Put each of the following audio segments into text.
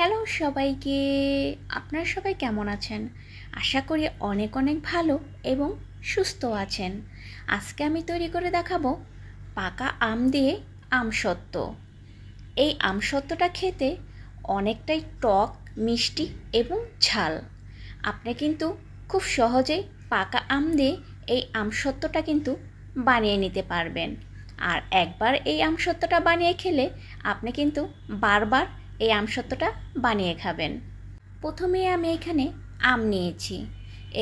Hello সবাইকে, আপনারা সবাই কেমন আছেন? আশা করি অনেক অনেক ভালো এবং সুস্থ আছেন। আজকে আমি তৈরি করে দেখাবো পাকা আম দিয়ে আমসত্ত্ব। এই আমসত্ত্বটা খেতে অনেকটাই টক, মিষ্টি এবং ঝাল। আপনি কিন্তু খুব সহজেই পাকা আম দিয়ে এই আমসত্ত্বটা কিন্তু বানিয়ে নিতে পারবেন। আর একবার এই আমসত্ত্বটা বানিয়ে খেলে আপনি কিন্তু বারবার এই আমসত্ত্বটা বানিয়ে খাবেন। প্রথমে আমি এখানে আম নিয়েছি।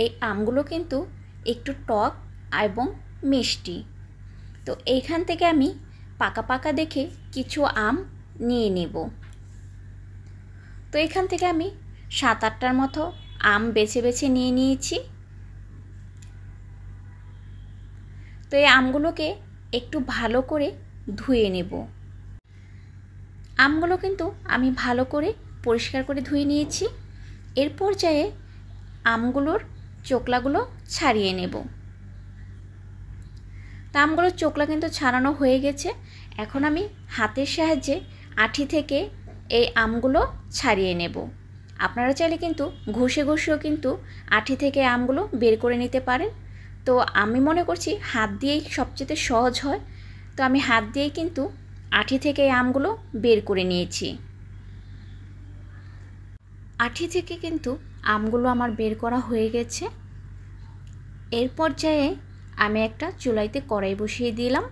এই আমগুলো কিন্তু একটু টক এবং মিষ্টি। তো এইখান থেকে আমি পাকা পাকা দেখে কিছু আম নিয়ে নেব। তো এখান থেকে আমি 7-8টার মতো আম বেছে বেছে নিয়ে নিয়েছি। তো এই আমগুলোকে একটু ভালো করে ধুয়ে নেব। আমগুলো কিন্তু আমি ভালো করে পরিষ্কার করে ধুয়ে নিয়েছি। এর পর্যায়ে আমগুলোর চোকলাগুলো ছাড়িয়ে নেব। তা আমগুলোর চোকলা কিন্তু ছাড়ানো হয়ে গেছে। এখন আমি হাতের সাহায্যে আঁটি থেকে এই আমগুলো ছাড়িয়ে নেব। আপনারা চাইলে কিন্তু ঘষে ঘষেও কিন্তু আঁটি থেকে আমগুলো বের করে নিতে পারেন। তো আমি মনে করছি হাত দিয়েই সবচেয়ে সহজ হয়। তো আমি হাত দিয়েই কিন্তু আঁটি থেকে এই আমগুলো বের করে নিয়েছি। আঁটি থেকে কিন্তু আমগুলো আমার বের করা হয়ে গেছে। এর পর্যায়ে আমি একটা চুলাইতে কড়াই বসিয়ে দিলাম।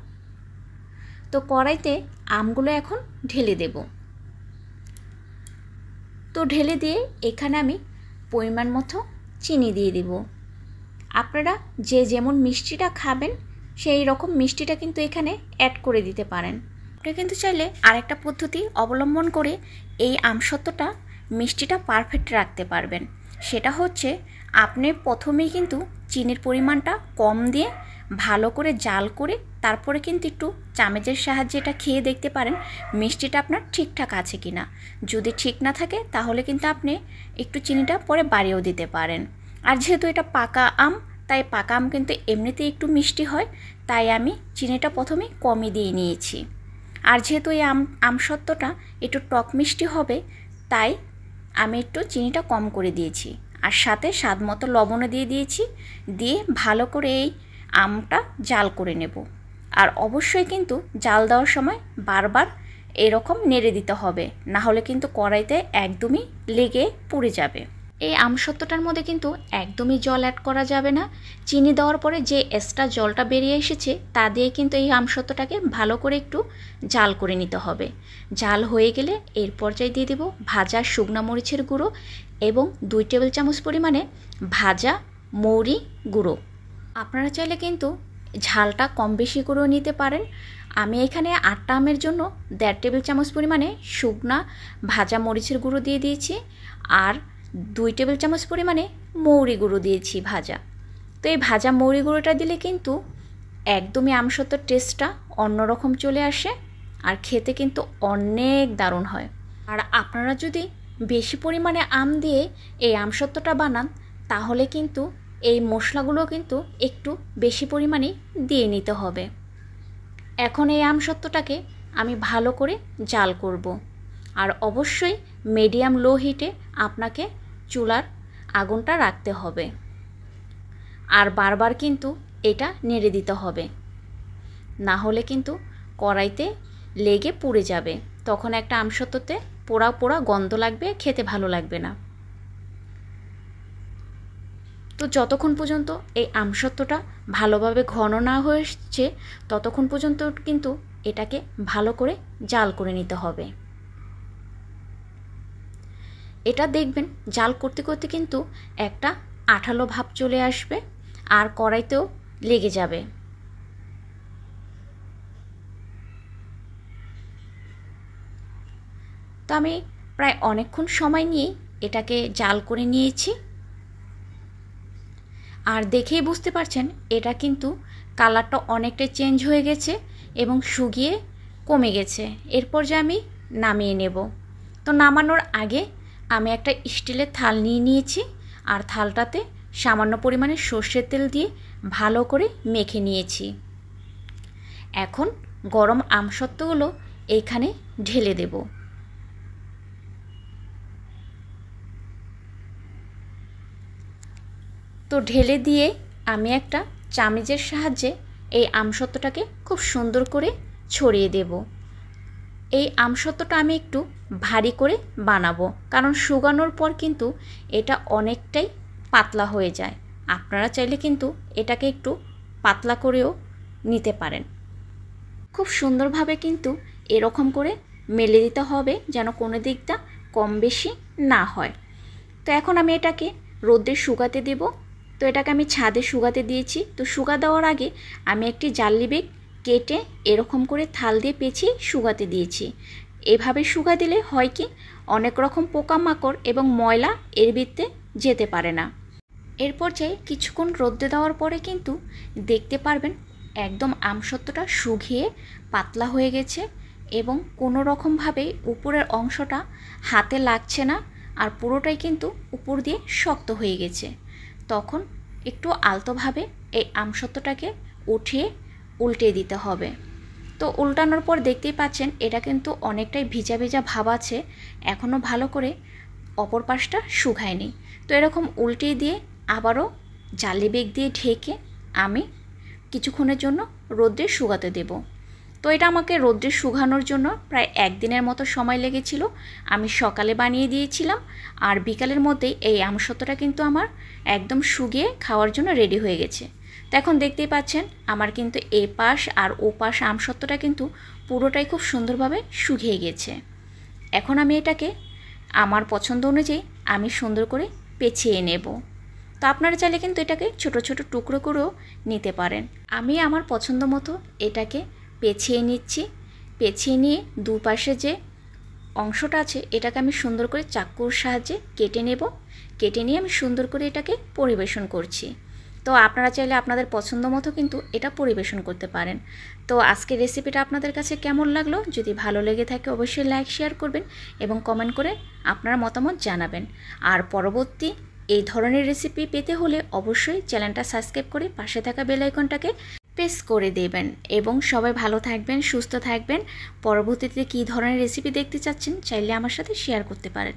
তো কড়াইতে আমগুলো এখন ঢেলে দেব। তো ঢেলে দিয়ে এখানে আমি পরিমাণ মতো চিনি দিয়ে দেব। আপনারা যে যেমন মিষ্টিটা খাবেন সেই রকম মিষ্টিটা কিন্তু এখানে অ্যাড করে দিতে পারেন। আপনি কিন্তু চাইলে আরেকটা পদ্ধতি অবলম্বন করে এই আমসত্ত্বটা মিষ্টিটা পারফেক্ট রাখতে পারবেন। সেটা হচ্ছে আপনি প্রথমেই কিন্তু চিনির পরিমাণটা কম দিয়ে ভালো করে জাল করে তারপরে কিন্তু একটু চামচের সাহায্যে এটা খেয়ে দেখতে পারেন মিষ্টিটা আপনার ঠিকঠাক আছে কি না। যদি ঠিক না থাকে তাহলে কিন্তু আপনি একটু চিনিটা পরে বাড়িয়েও দিতে পারেন। আর যেহেতু এটা পাকা আম, তাই পাকা আম কিন্তু এমনিতেই একটু মিষ্টি হয়, তাই আমি চিনিটা প্রথমে কমই দিয়ে নিয়েছি। আর যেহেতু এই আমসত্ত্বটা একটু টক মিষ্টি হবে, তাই আমি একটু চিনিটা কম করে দিয়েছি। আর সাথে স্বাদ মতো লবণও দিয়ে দিয়েছি। দিয়ে ভালো করে এই আমটা জাল করে নেব। আর অবশ্যই কিন্তু জাল দেওয়ার সময় বারবার এরকম নেড়ে দিতে হবে, না হলে কিন্তু কড়াইতে একদমই লেগে পুড়ে যাবে। এই আমসত্ত্বটার মধ্যে কিন্তু একদমই জল অ্যাড করা যাবে না। চিনি দেওয়ার পরে যে এক্সট্রা জলটা বেরিয়ে এসেছে তা দিয়ে কিন্তু এই আমসত্ত্বটাকে ভালো করে একটু জাল করে নিতে হবে। জাল হয়ে গেলে এর পর্যায়ে দিয়ে দেব ভাজা শুকনো মরিচের গুঁড়ো এবং 2 টেবিল চামচ পরিমাণে ভাজা মৌরি গুঁড়ো। আপনারা চাইলে কিন্তু ঝালটা কম বেশি করেও নিতে পারেন। আমি এখানে 8টা আমের জন্য 1.5 টেবিল চামচ পরিমাণে শুকনা ভাজা মরিচের গুঁড়ো দিয়ে দিয়েছি। আর 2 টেবিল চামচ পরিমাণে মৌরি গুঁড়ো দিয়েছি ভাজা। তো এই ভাজা মৌরি গুঁড়োটা দিলে কিন্তু একদমই আমসত্ত্বর টেস্টটা অন্যরকম চলে আসে আর খেতে কিন্তু অনেক দারুণ হয়। আর আপনারা যদি বেশি পরিমাণে আম দিয়ে এই আমসত্ত্বটা বানান তাহলে কিন্তু এই মশলাগুলো কিন্তু একটু বেশি পরিমাণে দিয়ে নিতে হবে। এখন এই আমসত্ত্বটাকে আমি ভালো করে জাল করব। আর অবশ্যই মিডিয়াম লো হিটে আপনাকে চুলার আগুনটা রাখতে হবে। আর বারবার কিন্তু এটা নেড়ে দিতে হবে, না হলে কিন্তু কড়াইতে লেগে পুড়ে যাবে। তখন একটা আমসত্ত্বতে পোড়া পোড়া গন্ধ লাগবে, খেতে ভালো লাগবে না। তো যতক্ষণ পর্যন্ত এই আমসত্ত্বটা ভালোভাবে ঘন না হয়েছে ততক্ষণ পর্যন্ত কিন্তু এটাকে ভালো করে জাল করে নিতে হবে। এটা দেখবেন জাল করতে করতে কিন্তু একটা আঠালো ভাব চলে আসবে আর কড়াইতেও লেগে যাবে। তো আমি প্রায় অনেকক্ষণ সময় নিয়ে এটাকে জাল করে নিয়েছি। আর দেখেই বুঝতে পারছেন এটা কিন্তু কালারটা অনেকটাই চেঞ্জ হয়ে গেছে এবং শুকিয়ে কমে গেছে। এরপর যে আমি নামিয়ে নেব। তো নামানোর আগে আমি একটা স্টিলের থাল নিয়ে নিয়েছি আর থালটাতে সামান্য পরিমাণে সর্ষের তেল দিয়ে ভালো করে মেখে নিয়েছি। এখন গরম আমসত্ত্বগুলো এইখানে ঢেলে দেব। তো ঢেলে দিয়ে আমি একটা চামচের সাহায্যে এই আমসত্ত্বটাকে খুব সুন্দর করে ছড়িয়ে দেব। এই আমসত্ত্বটা আমি একটু ভারী করে বানাবো, কারণ শুকানোর পর কিন্তু এটা অনেকটাই পাতলা হয়ে যায়। আপনারা চাইলে কিন্তু এটাকে একটু পাতলা করেও নিতে পারেন। খুব সুন্দরভাবে কিন্তু এরকম করে মেলে দিতে হবে যেন কোনো দিকটা কম বেশি না হয়। তো এখন আমি এটাকে রোদে শুকাতে দেব। তো এটাকে আমি ছাদে শুকাতে দিয়েছি। তো শুকা দেওয়ার আগে আমি একটি জালি ব্যাগ কেটে এরকম করে থাল দিয়ে পেঁচিয়ে শুকাতে দিয়েছি। এভাবে শুকা দিলে হয় কি, অনেক রকম পোকামাকড় এবং ময়লা এর ভিতরে যেতে পারে না। এরপর যাই কিছুক্ষণ রোদে দেওয়ার পরে কিন্তু দেখতে পারবেন একদম আমসত্ত্বটা শুকিয়ে পাতলা হয়ে গেছে এবং কোনো রকমভাবে উপরের অংশটা হাতে লাগছে না, আর পুরোটাই কিন্তু উপর দিয়ে শক্ত হয়ে গেছে। তখন একটু আলতোভাবে এই আমসত্ত্বটাকে উঠিয়ে উল্টে দিতে হবে। তো উল্টানোর পর দেখতেই পাচ্ছেন এটা কিন্তু অনেকটাই ভিজা ভিজা ভাব আছে, এখনও ভালো করে অপর পাশটা শুকায়নি। তো এরকম উল্টে দিয়ে আবারও জালি ব্যাগ দিয়ে ঢেকে আমি কিছুক্ষণের জন্য রোদ্রে শুকাতে দেব। তো এটা আমাকে রোদ্রে শুকানোর জন্য প্রায় একদিনের মতো সময় লেগেছিল। আমি সকালে বানিয়ে দিয়েছিলাম, আর বিকালের মধ্যেই এই আমসত্ত্বটা কিন্তু আমার একদম শুকিয়ে খাওয়ার জন্য রেডি হয়ে গেছে। তো এখন দেখতেই পাচ্ছেন আমার কিন্তু এ পাশ আর ও পাশ আমসত্ত্বটা কিন্তু পুরোটাই খুব সুন্দরভাবে শুকিয়ে গেছে। এখন আমি এটাকে আমার পছন্দ অনুযায়ী আমি সুন্দর করে পেঁচিয়ে নেব। তো আপনারা চাইলে কিন্তু এটাকে ছোট ছোট টুকরো করেও নিতে পারেন। আমি আমার পছন্দ মতো এটাকে পেঁচিয়ে নিচ্ছি। পেঁচিয়ে নিয়ে দুপাশে যে অংশটা আছে এটাকে আমি সুন্দর করে চাকুর সাহায্যে কেটে নেব। কেটে নিয়ে আমি সুন্দর করে এটাকে পরিবেশন করছি। তো আপনারা চাইলে আপনাদের পছন্দ মতো কিন্তু এটা পরিবেশন করতে পারেন। তো আজকের রেসিপিটা আপনাদের কাছে কেমন লাগলো, যদি ভালো লেগে থাকে অবশ্যই লাইক শেয়ার করবেন এবং কমেন্ট করে আপনার মতামত জানাবেন। আর পরবর্তী এই ধরনের রেসিপি পেতে হলে অবশ্যই চ্যানেলটা সাবস্ক্রাইব করে পাশে থাকা বেল আইকনটাকে প্রেস করে দেবেন। এবং সবাই ভালো থাকবেন, সুস্থ থাকবেন। পরবর্তীতে কী ধরনের রেসিপি দেখতে চাচ্ছেন চাইলে আমার সাথে শেয়ার করতে পারেন।